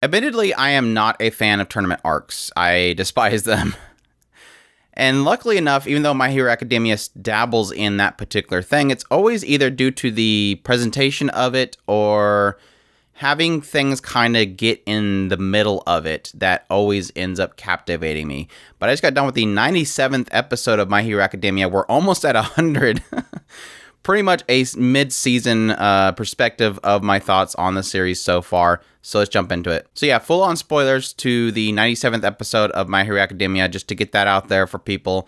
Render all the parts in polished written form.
Admittedly, I am not a fan of tournament arcs. I despise them. And luckily enough, even though My Hero Academia dabbles in that particular thing, it's always either due to the presentation of it or having things kind of get in the middle of it that always ends up captivating me. But I just got done with the 97th episode of My Hero Academia. We're almost at 100. Pretty much a mid-season perspective of my thoughts on the series so far. So let's jump into it. So yeah, full-on spoilers to the 97th episode of My Hero Academia, just to get that out there for people.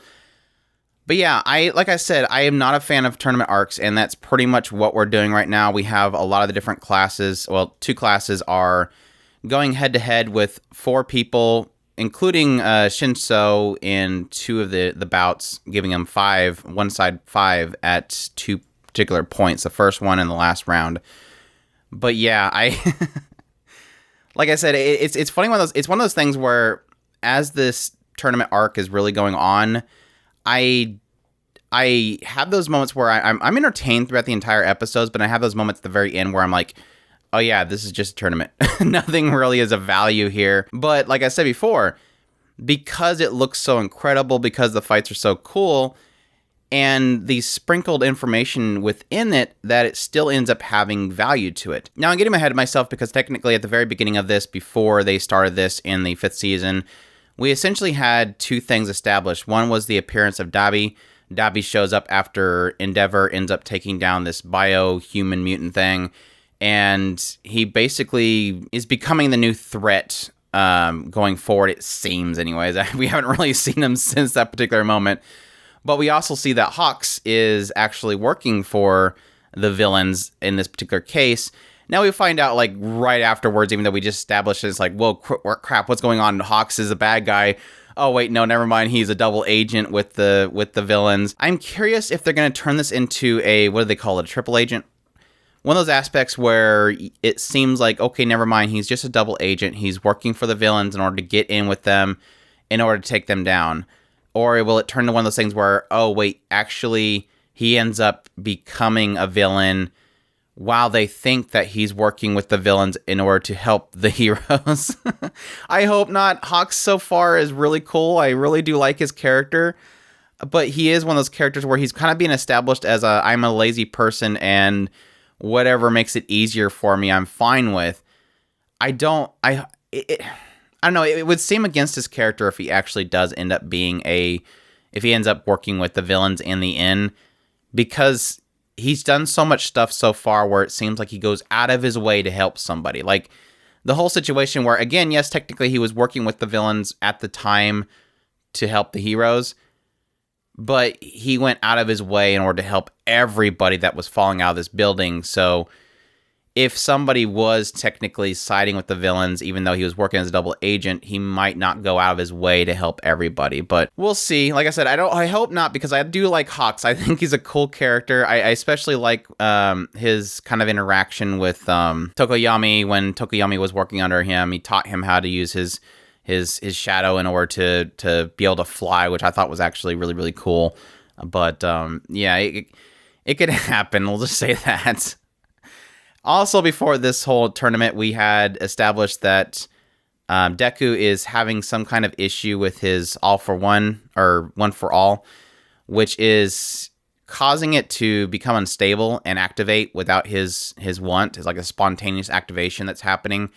But yeah, like I said, I am not a fan of tournament arcs, and that's pretty much what we're doing right now. We have a lot of the different classes. Well, 2 classes are going head-to-head with 4 people, including Shinso in 2 of the bouts, giving him 5, one side 5 at 2 particular points, the first one and the last round. But yeah, like I said, it's funny it's one of those things where as this tournament arc is really going on, I have those moments where I'm entertained throughout the entire episodes, but I have those moments at the very end where I'm like, oh yeah, this is just a tournament. Nothing really is of value here. But like I said before, because it looks so incredible, because the fights are so cool, and the sprinkled information within it, that it still ends up having value to it. Now, I'm getting ahead of myself because technically at the very beginning of this, before they started this in the 5th season, we essentially had 2 things established. One was the appearance of Dabi. Dabi shows up after Endeavor ends up taking down this bio-human mutant thing, and he basically is becoming the new threat going forward, it seems anyways. We haven't really seen him since that particular moment. But we also see that Hawks is actually working for the villains in this particular case. Now we find out, like, right afterwards, even though we just established it's like, whoa, crap, what's going on? Hawks is a bad guy. Oh, wait, no, never mind. He's a double agent with the villains. I'm curious if they're going to turn this into a, what do they call it, a triple agent? One of those aspects where it seems like, okay, never mind, he's just a double agent. He's working for the villains in order to get in with them, in order to take them down. Or will it turn to one of those things where, oh, wait, actually, he ends up becoming a villain while they think that he's working with the villains in order to help the heroes? I hope not. Hawks so far is really cool. I really do like his character. But he is one of those characters where he's kind of being established as I'm a lazy person, and whatever makes it easier for me, I'm fine with. I don't know, it would seem against his character if he actually does end up being if he ends up working with the villains in the end, because he's done so much stuff so far where it seems like he goes out of his way to help somebody. Like the whole situation where, again, yes, technically he was working with the villains at the time to help the heroes, but he went out of his way in order to help everybody that was falling out of this building. So if somebody was technically siding with the villains, even though he was working as a double agent, he might not go out of his way to help everybody. But we'll see. Like I said, I hope not, because I do like Hawks. I think he's a cool character. I especially like his kind of interaction with Tokoyami. When Tokoyami was working under him, he taught him how to use his shadow in order to be able to fly, which I thought was actually really, really cool. But yeah, it could happen. We'll just say that. Also, before this whole tournament, we had established that Deku is having some kind of issue with his all for one, or one for all, which is causing it to become unstable and activate without his want. It's like a spontaneous activation that's happening.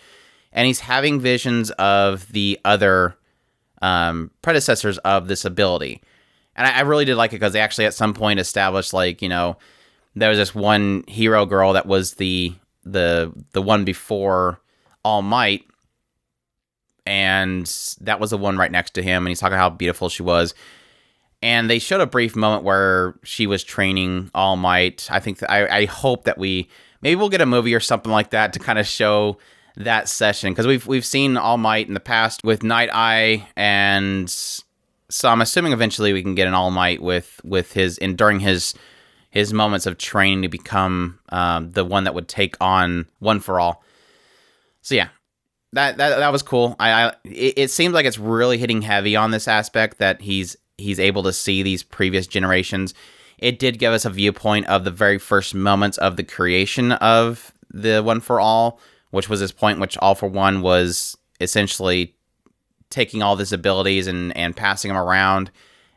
And he's having visions of the other predecessors of this ability. And I really did like it because they actually at some point established, like, you know, there was this one hero girl that was the one before All Might, and that was the one right next to him, and he's talking how beautiful she was. And they showed a brief moment where she was training All Might. I think I hope that maybe we'll get a movie or something like that to kind of show that session, because we've seen All Might in the past with Night Eye, and so I'm assuming eventually we can get an All Might with during his moments of training to become the one that would take on One for All. So yeah, that was cool. It seems like it's really hitting heavy on this aspect that he's able to see these previous generations. It did give us a viewpoint of the very first moments of the creation of the One for All, which was his point, which All For One was essentially taking all his abilities and passing them around,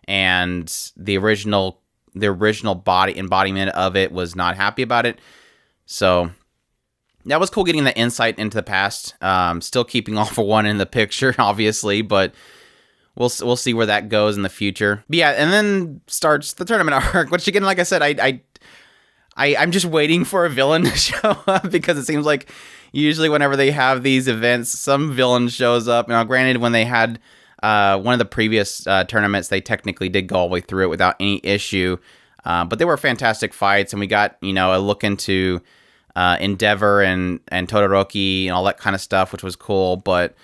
and the original body embodiment of it was not happy about it. So that was cool, getting the insight into the past. Still keeping All For One in the picture, obviously, but we'll see where that goes in the future. But yeah, and then starts the tournament arc, which again, like I said, I'm just waiting for a villain to show up, because it seems like usually whenever they have these events, some villain shows up. Now, granted, when they had one of the previous tournaments, they technically did go all the way through it without any issue. But they were fantastic fights, and we got, a look into Endeavor and Todoroki and all that kind of stuff, which was cool. But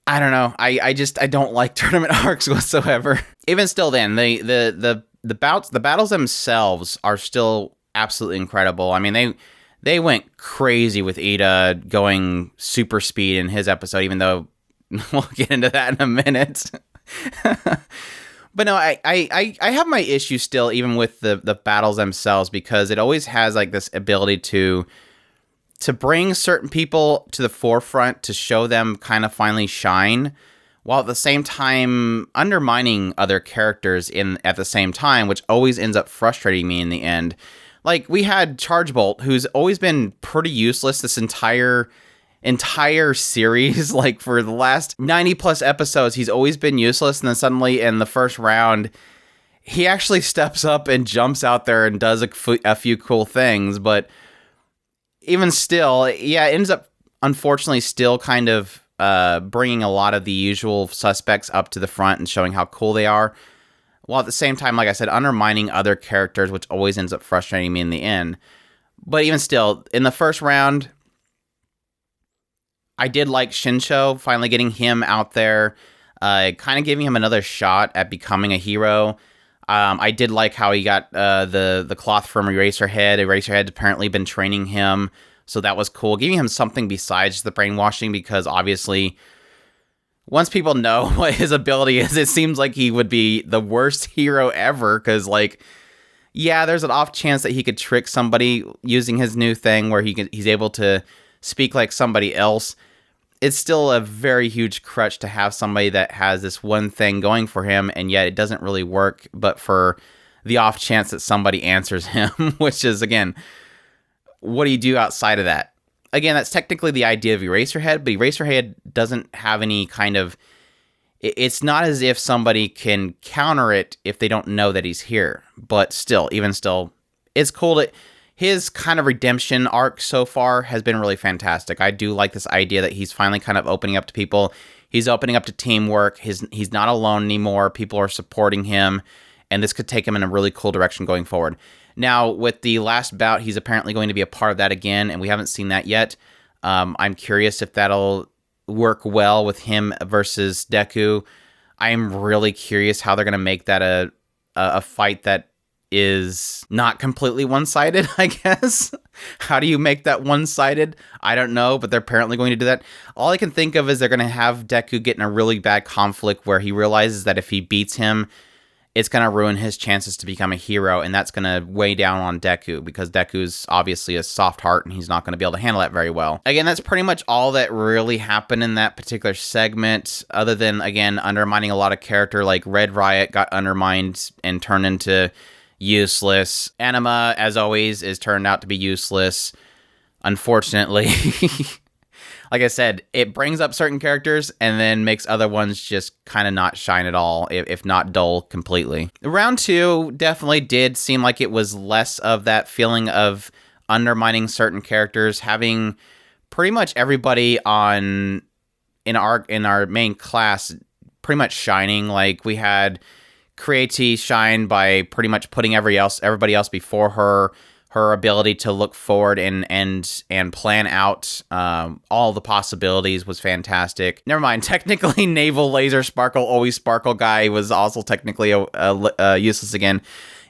I don't know. I don't like tournament arcs whatsoever. Even still, then the battles themselves are still absolutely incredible. I mean, they went crazy with Ida going super speed in his episode, even though we'll get into that in a minute. But no, I have my issue still, even with the battles themselves, because it always has like this ability to bring certain people to the forefront, to show them kind of finally shine, while at the same time undermining other characters at the same time, which always ends up frustrating me in the end. Like, we had Chargebolt, who's always been pretty useless this entire series. Like, for the last 90 plus episodes, he's always been useless, and then suddenly in the first round, he actually steps up and jumps out there and does a few cool things. But even still, yeah, it ends up unfortunately still kind of bringing a lot of the usual suspects up to the front and showing how cool they are, while at the same time, like I said, undermining other characters, which always ends up frustrating me in the end. But even still, in the first round, I did like Shinsho, finally getting him out there, kind of giving him another shot at becoming a hero. I did like how he got the cloth from Eraserhead. Eraserhead's apparently been training him, so that was cool. Giving him something besides the brainwashing, because obviously, once people know what his ability is, it seems like he would be the worst hero ever, because, like, yeah, there's an off chance that he could trick somebody using his new thing where he's able to speak like somebody else. It's still a very huge crutch to have somebody that has this one thing going for him, and yet it doesn't really work, but for the off chance that somebody answers him, which is, again, what do you do outside of that? Again, that's technically the idea of Eraserhead, but Eraserhead doesn't have any kind of... It's not as if somebody can counter it if they don't know that he's here. But still, even still, it's cool to... His kind of redemption arc so far has been really fantastic. I do like this idea that he's finally kind of opening up to people. He's opening up to teamwork. He's not alone anymore. People are supporting him, and this could take him in a really cool direction going forward. Now, with the last bout, he's apparently going to be a part of that again, and we haven't seen that yet. I'm curious if that'll work well with him versus Deku. I'm really curious how they're going to make that a fight that is not completely one-sided, I guess. How do you make that one-sided? I don't know, but they're apparently going to do that. All I can think of is they're going to have Deku get in a really bad conflict where he realizes that if he beats him, it's going to ruin his chances to become a hero, and that's going to weigh down on Deku, because Deku's obviously a soft heart, and he's not going to be able to handle that very well. Again, that's pretty much all that really happened in that particular segment, other than, again, undermining a lot of character, like Red Riot got undermined and turned into useless. Anima, as always, is turned out to be useless, unfortunately. Like I said, it brings up certain characters and then makes other ones just kind of not shine at all, if not dull completely. Round 2 definitely did seem like it was less of that feeling of undermining certain characters, having pretty much everybody in our main class pretty much shining. Like, we had Creati shine by pretty much putting everybody else before her. Her ability to look forward and plan out all the possibilities was fantastic. Never mind, technically Naval Laser Sparkle, Always Sparkle guy was also technically useless again.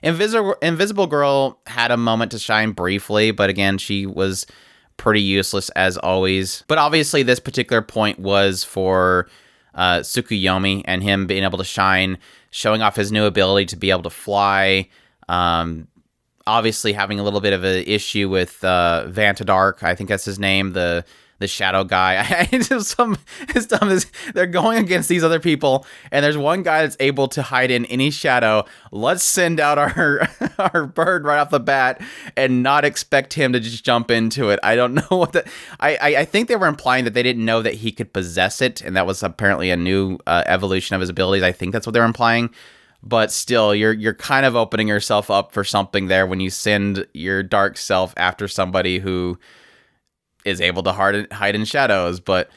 Invisible Girl had a moment to shine briefly, but again, she was pretty useless as always. But obviously this particular point was for Tsukuyomi and him being able to shine, showing off his new ability to be able to fly. obviously having a little bit of an issue with Vantadark. I think that's his name, the shadow guy. His dumb is they're going against these other people, and there's one guy that's able to hide in any shadow. Let's send out our our bird right off the bat and not expect him to just jump into it. I don't know what the I think they were implying that they didn't know that he could possess it, and that was apparently a new evolution of his abilities. I think that's what they're implying. But still, you're kind of opening yourself up for something there when you send your dark self after somebody who is able to hide in shadows. But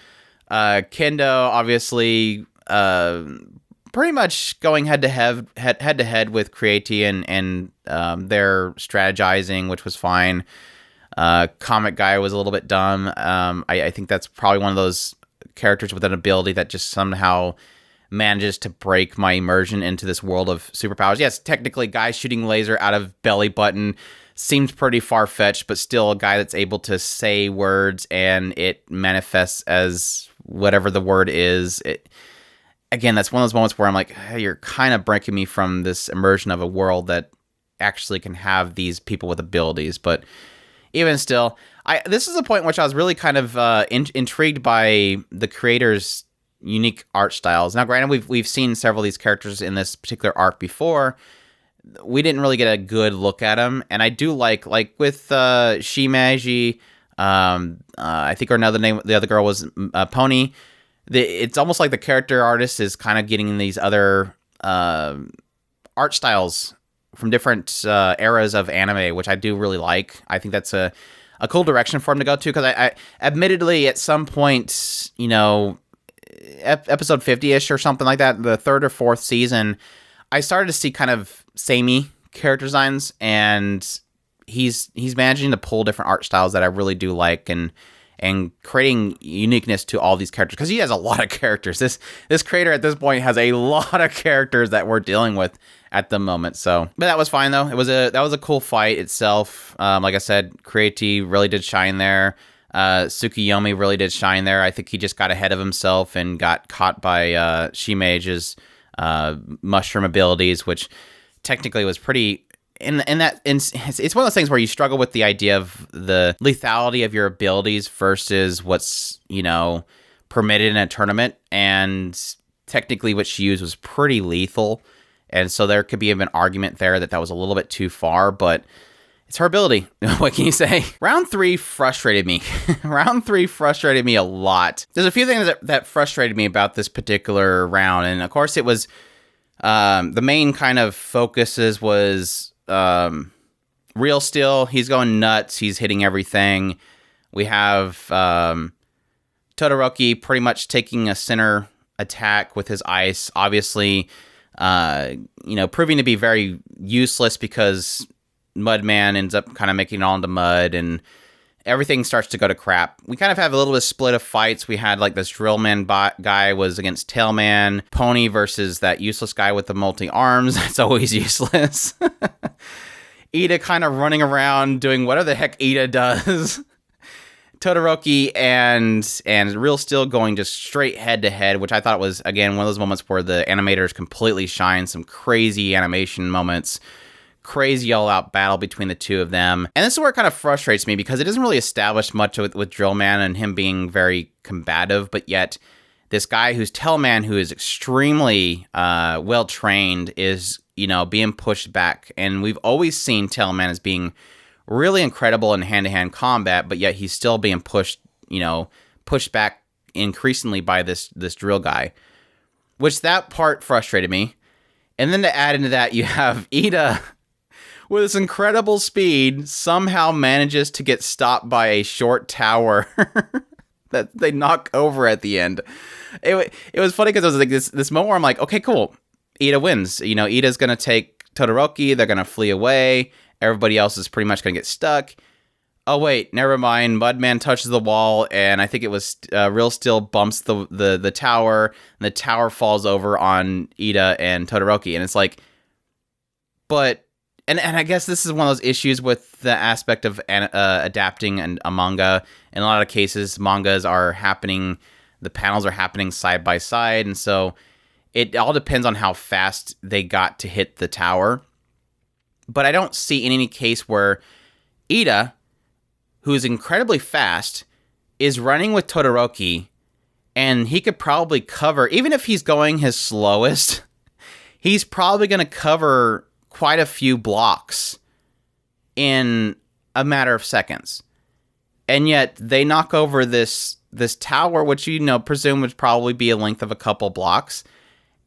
Kendo, obviously, pretty much going head to head with Creati and their strategizing, which was fine. Comic Guy was a little bit dumb. I think that's probably one of those characters with an ability that just somehow manages to break my immersion into this world of superpowers. Yes, technically, guy shooting laser out of belly button seems pretty far-fetched, but still a guy that's able to say words and it manifests as whatever the word is. Again, that's one of those moments where I'm like, hey, you're kind of breaking me from this immersion of a world that actually can have these people with abilities. But even still, this is a point in which I was really kind of intrigued by the creator's unique art styles. Now, granted, we've seen several of these characters in this particular arc before. We didn't really get a good look at them, and I do like with Shimeji. I think another name, the other girl was Pony. It's almost like the character artist is kind of getting these other art styles from different eras of anime, which I do really like. I think that's a cool direction for him to go to, because I admittedly at some point, you know, episode 50-ish or something like that, the third or fourth season, I started to see kind of samey character designs, and he's managing to pull different art styles that I really do like, and creating uniqueness to all these characters, because he has a lot of characters. This creator at this point has a lot of characters that we're dealing with at the moment. So, but that was fine though. That was a cool fight itself. Like I said, Creati really did shine there. Tsukiyomi really did shine there. I think he just got ahead of himself and got caught by Shimeji's mushroom abilities, which technically was pretty. It's one of those things where you struggle with the idea of the lethality of your abilities versus what's, you know, permitted in a tournament. And technically what she used was pretty lethal. And so there could be an argument there that was a little bit too far, but it's her ability. What can you say? Round 3 frustrated me. Round 3 frustrated me a lot. There's a few things that frustrated me about this particular round. And of course it was, the main kind of focuses was, Real Steel. He's going nuts. He's hitting everything. We have, Todoroki pretty much taking a center attack with his ice. Obviously, proving to be very useless because Mudman ends up kind of making it all into mud, and everything starts to go to crap. We kind of have a little bit of split of fights. We had like this Drillman guy was against Tailman, Pony versus that useless guy with the multi-arms. That's always useless. Ida kind of running around doing whatever the heck Ida does. Todoroki and Real Steel going just straight head to head, which I thought was, again, one of those moments where the animators completely shine. Some crazy animation moments. Crazy all-out battle between the two of them. And this is where it kind of frustrates me, because it doesn't really establish much with Drillman and him being very combative, but yet this guy who's Tailman, who is extremely well-trained, is, being pushed back. And we've always seen Tailman as being really incredible in hand-to-hand combat, but yet he's still being pushed back increasingly by this drill guy, which that part frustrated me. And then to add into that, you have Ida with this incredible speed, somehow manages to get stopped by a short tower that they knock over at the end. It was funny because it was like this moment where I'm like, okay, cool. Ida wins. Ida's going to take Todoroki. They're going to flee away. Everybody else is pretty much going to get stuck. Oh, wait, never mind. Mudman touches the wall, and I think it was Real Steel bumps the tower, and the tower falls over on Ida and Todoroki. And it's like, but... And I guess this is one of those issues with the aspect of adapting a manga. In a lot of cases, mangas are happening, the panels are happening side by side, and so it all depends on how fast they got to hit the tower. But I don't see in any case where Ida, who is incredibly fast, is running with Todoroki, and he could probably cover, even if he's going his slowest, he's probably going to cover quite a few blocks in a matter of seconds. And yet they knock over this tower, which presume would probably be a length of a couple blocks,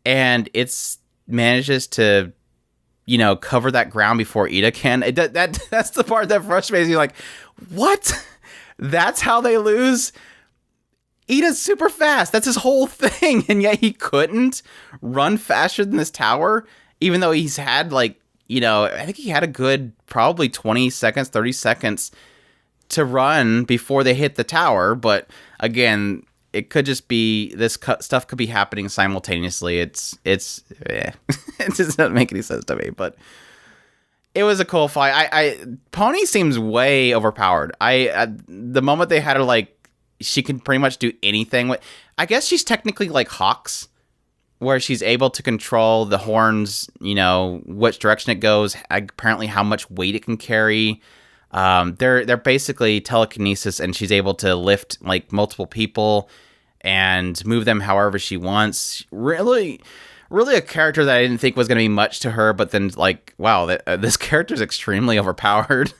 and it's manages to cover that ground before Ida can. That's the part that frustrates me. Like, what? That's how they lose? Ida's super fast. That's his whole thing, and yet he couldn't run faster than this tower, even though he's had I think he had a good probably 20 seconds, 30 seconds to run before they hit the tower. But again, it could just be this stuff could be happening simultaneously. It just doesn't make any sense to me, but it was a cool fight. Pony seems way overpowered. The moment they had her, she can pretty much do anything. I guess she's technically like Hawks, where she's able to control the horns, which direction it goes, apparently how much weight it can carry. They're basically telekinesis, and she's able to lift multiple people and move them however she wants. Really a character that I didn't think was going to be much to her, but then wow, this character's extremely overpowered.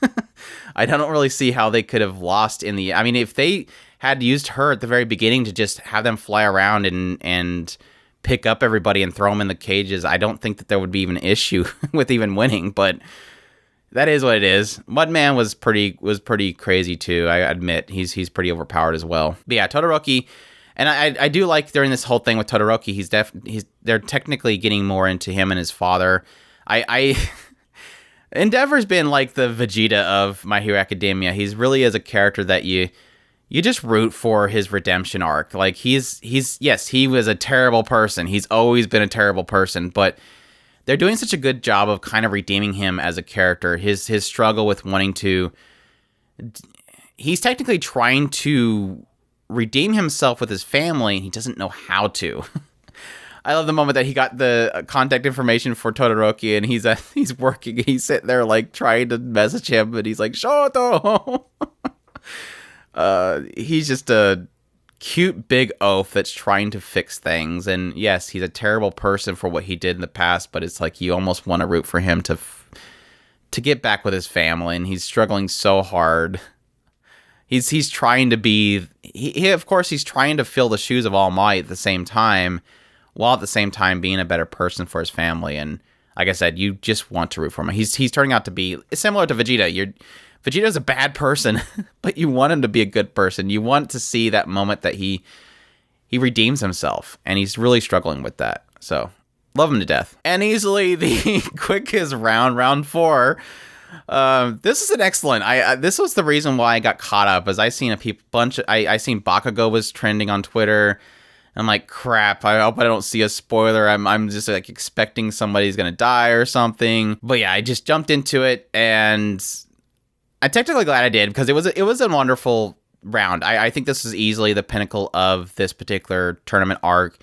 I don't really see how they could have lost in the. I mean, if they had used her at the very beginning to just have them fly around and pick up everybody and throw them in the cages, I don't think that there would be even an issue with even winning. But that is what it is. Mudman was pretty crazy too. I admit he's pretty overpowered as well. But yeah, Todoroki, and I do like during this whole thing with Todoroki, they're technically getting more into him and his father. Endeavor's been like the Vegeta of My Hero Academia. He's really is a character that you just root for his redemption arc. Yes, he was a terrible person. He's always been a terrible person, but they're doing such a good job of kind of redeeming him as a character. His struggle with wanting to... He's technically trying to redeem himself with his family, and he doesn't know how to. I love the moment that he got the contact information for Todoroki, and he's working, and he's sitting there trying to message him, and he's like, Shoto! He's just a cute big oaf that's trying to fix things. And yes, he's a terrible person for what he did in the past, but it's you almost want to root for him to get back with his family, and he's struggling so hard. He's trying to be of course he's trying to fill the shoes of All Might at the same time, while at the same time being a better person for his family. And like I said, you just want to root for him. He's turning out to be similar to Vegeta. Vegeta's a bad person, but you want him to be a good person. You want to see that moment that he redeems himself, and he's really struggling with that. So, love him to death. And easily the quickest round 4. This is an excellent. This was the reason why I got caught up, as I seen I seen Bakugo was trending on Twitter. I'm like, crap, I hope I don't see a spoiler. I'm just expecting somebody's gonna die or something. But yeah, I just jumped into it, and I'm technically glad I did, because it was a wonderful round. I think this is easily the pinnacle of this particular tournament arc.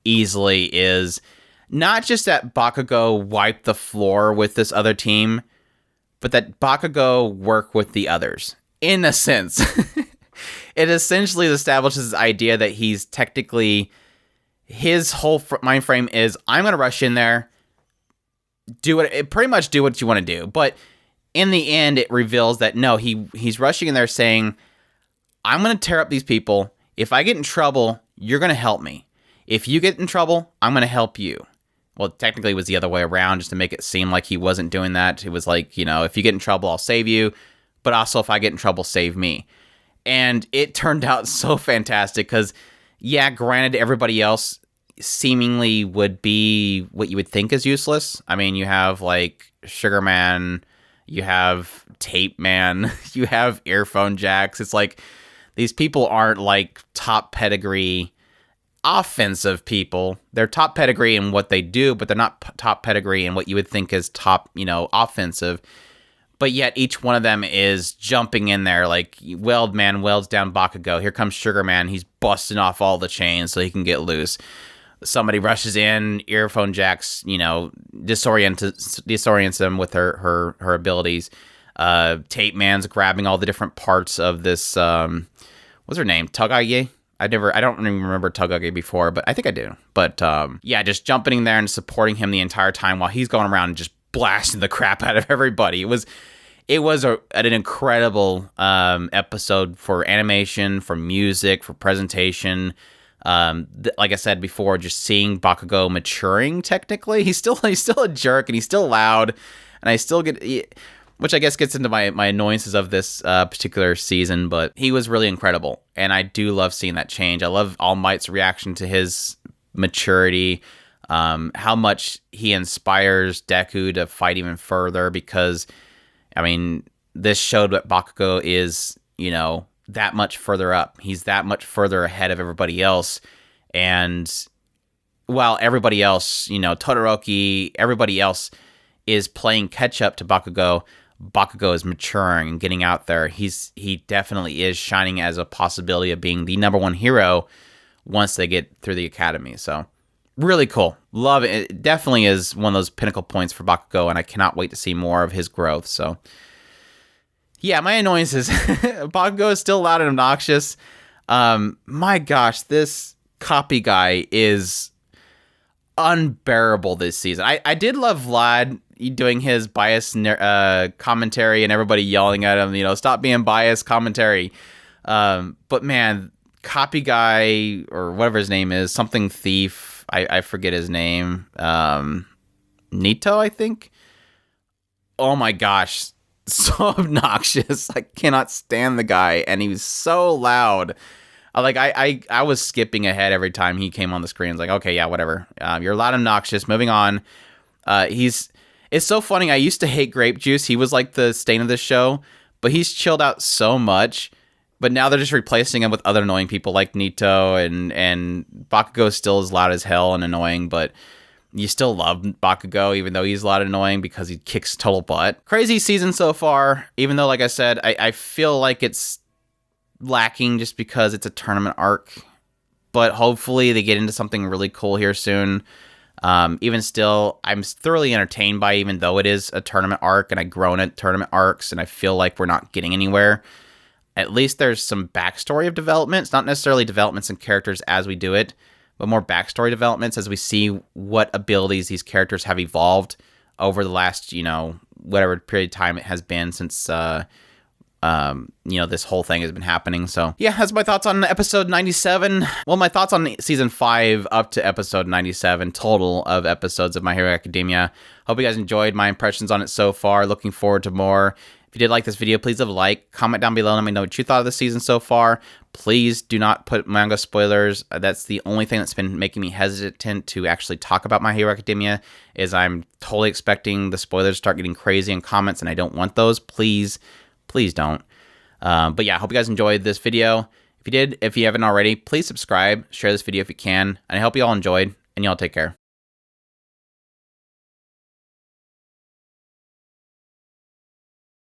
Easily is not just that Bakugo wiped the floor with this other team, but that Bakugo worked with the others. In a sense, it essentially establishes this idea that he's technically, his whole mind frame is, I'm going to rush in there, pretty much do what you want to do. But in the end, it reveals that no, he's rushing in there saying, I'm going to tear up these people. If I get in trouble, you're going to help me. If you get in trouble, I'm going to help you. Well, technically it was the other way around, just to make it seem like he wasn't doing that. It was like, if you get in trouble, I'll save you. But also, if I get in trouble, save me. And it turned out so fantastic, because, yeah, granted, everybody else seemingly would be what you would think is useless. I mean, you have, Sugar Man, you have Tape Man, you have Earphone Jacks. It's these people aren't top pedigree offensive people. They're top pedigree in what they do, but they're not top pedigree in what you would think is top, offensive. But yet each one of them is jumping in there Weld Man welds down Bakugo. Here comes Sugar Man. He's busting off all the chains so he can get loose. somebody rushes in, earphone jacks, disorients them with her abilities. Tape Man's grabbing all the different parts of this, what's her name? Todoroki? I don't even remember Todoroki before, but I think I do. But, yeah, just jumping in there and supporting him the entire time while he's going around and just blasting the crap out of everybody. It was an incredible episode for animation, for music, for presentation. Like I said before, just seeing Bakugo maturing. Technically, he's still a jerk and he's still loud, and I still get, which I guess gets into my annoyances of this particular season. But he was really incredible, and I do love seeing that change. I love All Might's reaction to his maturity. How much he inspires Deku to fight even further, because I mean, this showed what Bakugo is, that much further up. He's that much further ahead of everybody else. And while everybody else, Todoroki, everybody else is playing catch up to Bakugo, Bakugo is maturing and getting out there. He definitely is shining as a possibility of being the #1 hero once they get through the academy. So really cool. Love it. It definitely is one of those pinnacle points for Bakugo, and I cannot wait to see more of his growth. So yeah, my annoyances. Bakugo is still loud and obnoxious. My gosh, this copy guy is unbearable this season. I did love Vlad doing his biased commentary and everybody yelling at him, stop being biased commentary. But man, copy guy, or whatever his name is, something thief. I forget his name. Nito, I think. Oh my gosh. So obnoxious. I cannot stand the guy, and he was so loud. I was skipping ahead every time he came on the screen. I was like, okay, yeah, whatever. You're loud and obnoxious. Moving on. It's so funny. I used to hate Grape Juice. He was like the stain of this show, but he's chilled out so much. But now they're just replacing him with other annoying people like Nito, and Bakugo still is loud as hell and annoying, but you still love Bakugo, even though he's loud and annoying because he kicks total butt. Crazy season so far, even though, like I said, I feel like it's lacking just because it's a tournament arc. But hopefully they get into something really cool here soon. Even still, I'm thoroughly entertained by, even though it is a tournament arc, and I've grown at tournament arcs, and I feel like we're not getting anywhere. At least there's some backstory of developments, not necessarily developments in characters as we do it, but more backstory developments as we see what abilities these characters have evolved over the last, whatever period of time it has been since, this whole thing has been happening. So yeah, that's my thoughts on episode 97. Well, my thoughts on season 5 up to episode 97 total of episodes of My Hero Academia. Hope you guys enjoyed my impressions on it so far. Looking forward to more. If you did like this video, please leave a like, comment down below, let me know what you thought of the season so far. Please do not put manga spoilers. That's the only thing that's been making me hesitant to actually talk about My Hero Academia, is I'm totally expecting the spoilers to start getting crazy in comments, and I don't want those. Please don't. But yeah, I hope you guys enjoyed this video. If you did, if you haven't already, please subscribe, share this video if you can, and I hope you all enjoyed, and y'all take care.